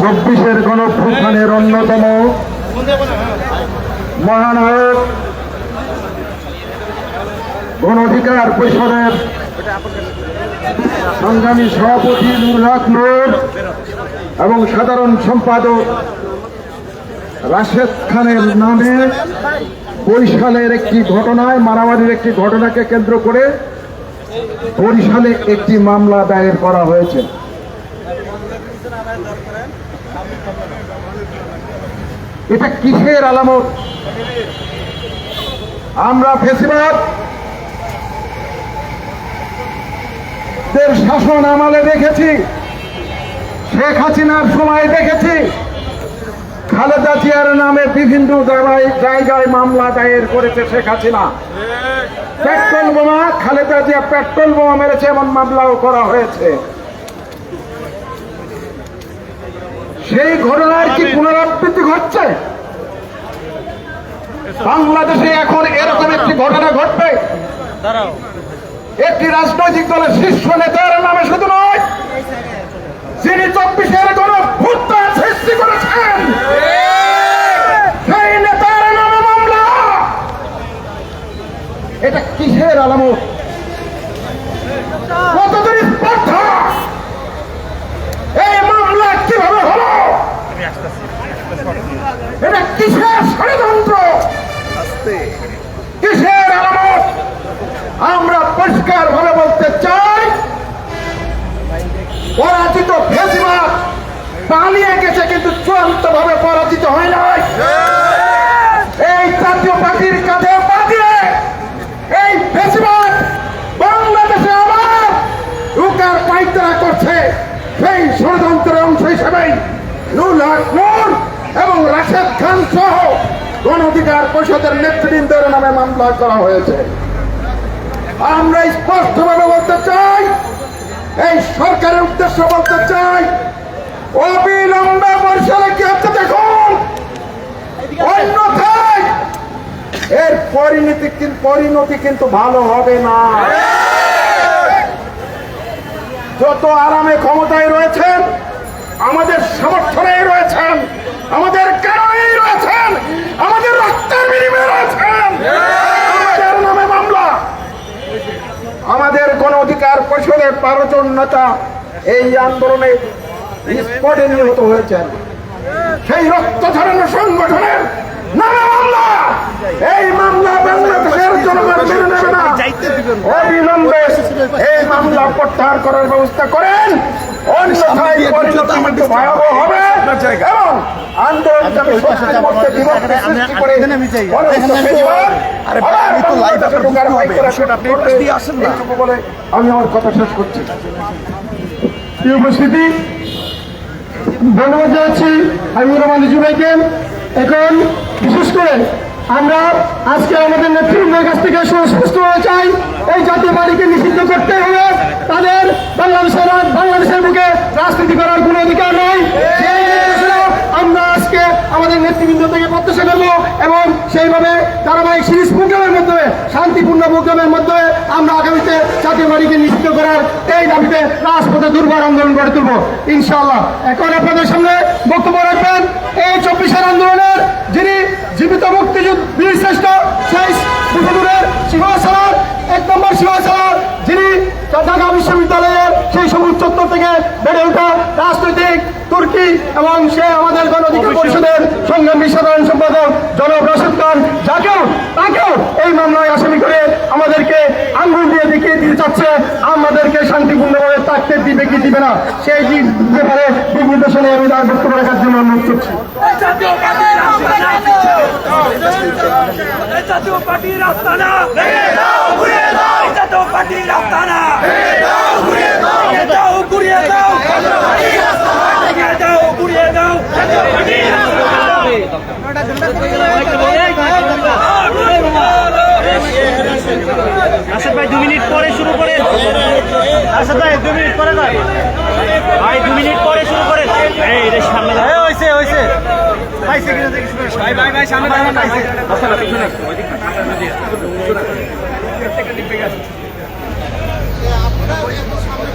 চব্বিশের গণঅভ্যুত্থানের অন্যতম মহানায়ক গণ অধিকার পরিষদের সংগ্রামী সভাপতি নুরুল হক নূর এবং সাধারণ সম্পাদক রাশেদ খানের নামে বরিশালের একটি ঘটনায়, মারামারির একটি ঘটনাকে কেন্দ্র করে বরিশালে একটি মামলা দায়ের করা হয়েছে। এটা কিসের আলামত? আমরা ফ্যাসিবাদ শাসন আমলে দেখেছি, শেখ হাসিনার সময় দেখেছি, খালেদা জিয়ার নামে বিভিন্ন জায়গায় মামলা দায়ের করেছে শেখ হাসিনা। পেট্রোল বোমা, খালেদা জিয়া পেট্রোল বোমা মেরেছে এমন মামলাও করা হয়েছে। সেই ঘটনার কি পুনরাবৃত্তি ঘটছে? বাংলাদেশে এখন এরকম একটি ঘটনা ঘটবে, একটি রাজনৈতিক দলের শীর্ষ নেতার নামে শুধু নয়, যিনি 24-এর গণঅভ্যুত্থান সৃষ্টি করেছেন সেই নেতার নামে মামলা। এটা কিসের আলামত? কতদিন স্পর্ধা? এই মামলা কিভাবে হলো? এটা কিসের ষড়যন্ত্র? কিসের আলামত? আমরা পরিষ্কার ভাবে বলতে চাই, পরাজিত ফ্যাসিবাদ পালিয়ে গেছে, কিন্তু চূড়ান্ত ভাবে পরাজিত হয় নাই। এই জাতীয় পার্টির কাঁধে পা দিয়ে এই ফ্যাসিবাদ বাংলাদেশে আবার ঢুকার পায়তারা করছে। সেই ষড়যন্ত্রের অংশ হিসেবেই নুরুল হক নূর এবং রাশেদ খান সহ গণ অধিকার পরিষদের নেতৃবৃন্দের নামে মামলা করা হয়েছে। আমরা স্পষ্টভাবে বলতে চাই, এই সরকারের উদ্দেশ্য বলতে চাই, অবিলম্বে বরিশালে কি হচ্ছে দেখুন, অন্যথায় এর পরিণতি কিন্তু ভালো হবে না। যত আরামে ক্ষমতায় রয়েছেন, আমাদের সমর্থনেই রয়েছেন, আমাদের কারণেই রয়েছেন, আমাদের রক্তের বিনিময়ে রয়েছেন, আমাদের নামে মামলা। আমাদের গণ অধিকার পরিষদের 12 জন নেতা এই আন্দোলনে স্পটে নিহত হয়েছেন। সেই রক্ত ঝরানো সংগঠনের নামে মামলা। এই মামলা বাংলাদেশের জনগণ মেনে নেবে না। অবিলম্বে এই মামলা প্রত্যাহার করার ব্যবস্থা করেন, অন্যথায় পরিণতি কিন্তু ভয়াবহ হবে এবং আন্দোলনকে সৃষ্টি করে বলে আমি আমার কথা শেষ করছি। প্রিয় উপস্থিতি, ধন্যবাদ জানাচ্ছি হাবিবুর রহমান রিজু ভাইকে। এখন বিশেষ করে আমরা আজকে আমাদের নেতৃবৃন্দের কাছ থেকে সুস্পষ্ট হয়ে চাই, এই জাতীয় পার্টিকে নিষিদ্ধ করতে হবে। তাদের বাংলাদেশের বুকে রাজনীতি করার কোনো অধিকার নেই। আমরা আজকে আমাদের নেতৃবৃন্দ থেকে প্রত্যাশা করবো এবং সেইভাবে ধারাবাহিক সিরিজ প্রোগ্রামের মাধ্যমে, শান্তিপূর্ণ প্রোগ্রামের মাধ্যমে আমরা আগামীতে জাতীয় পার্টিকে নিষিদ্ধ করার এই দাবিতে রাজপথে দুর্বার আন্দোলন গড়ে তুলব ইনশাআল্লাহ। এখন আপনাদের সামনে বক্তব্য রাখবেন এই 24-এর আন্দোলনের যিনি জীবিত মুক্তিযুদ্ধ শ্রেষ্ঠ সেই মুজিবুরের সিংহাসনের 1 নম্বর সিংহাসনের, যিনি ঢাকা বিশ্ববিদ্যালয়ের সেই সবুজ চত্বর থেকে বেড়ে ওঠা রাজনৈতিক তুর্কি এবং সে আমাদের গণ অধিকার পরিষদের সংগ্রামী সাধারণ সম্পাদক জনাব রাশেদ খান, তাকেও এই মামলায় আসামি করে আমাদেরকে আঙ্গুল দিয়ে দেখিয়ে দিতে চাচ্ছে আমাদেরকে শান্তিপূর্ণভাবে থাকতে দিবে কি দিবে না, সেই ব্যাপারে দিক নির্দেশনে আমি তার বক্তব্য রাখার জন্য অনুরোধ করছি। জাতীয় পার্টির আস্তানা ভেঙে দাও, ঘুরিয়ে দাও। জাতীয় পার্টির আস্তানা ভেঙে দাও, ঘুরিয়ে দাও। ভেঙে দাও, ঘুরিয়ে দাও। জাতীয় পার্টির আস্তানা ভেঙে দাও, ঘুরিয়ে দাও। জাতীয় পার্টির আস্তানা। আসাদ ভাই 2 মিনিট পরে শুরু করে। আসাদ ভাই 2 মিনিট পরে ভাই 2 মিনিট পরে শুরু করে। এই রে সামনে হইছে ভাই সামনে দাঁড়ান।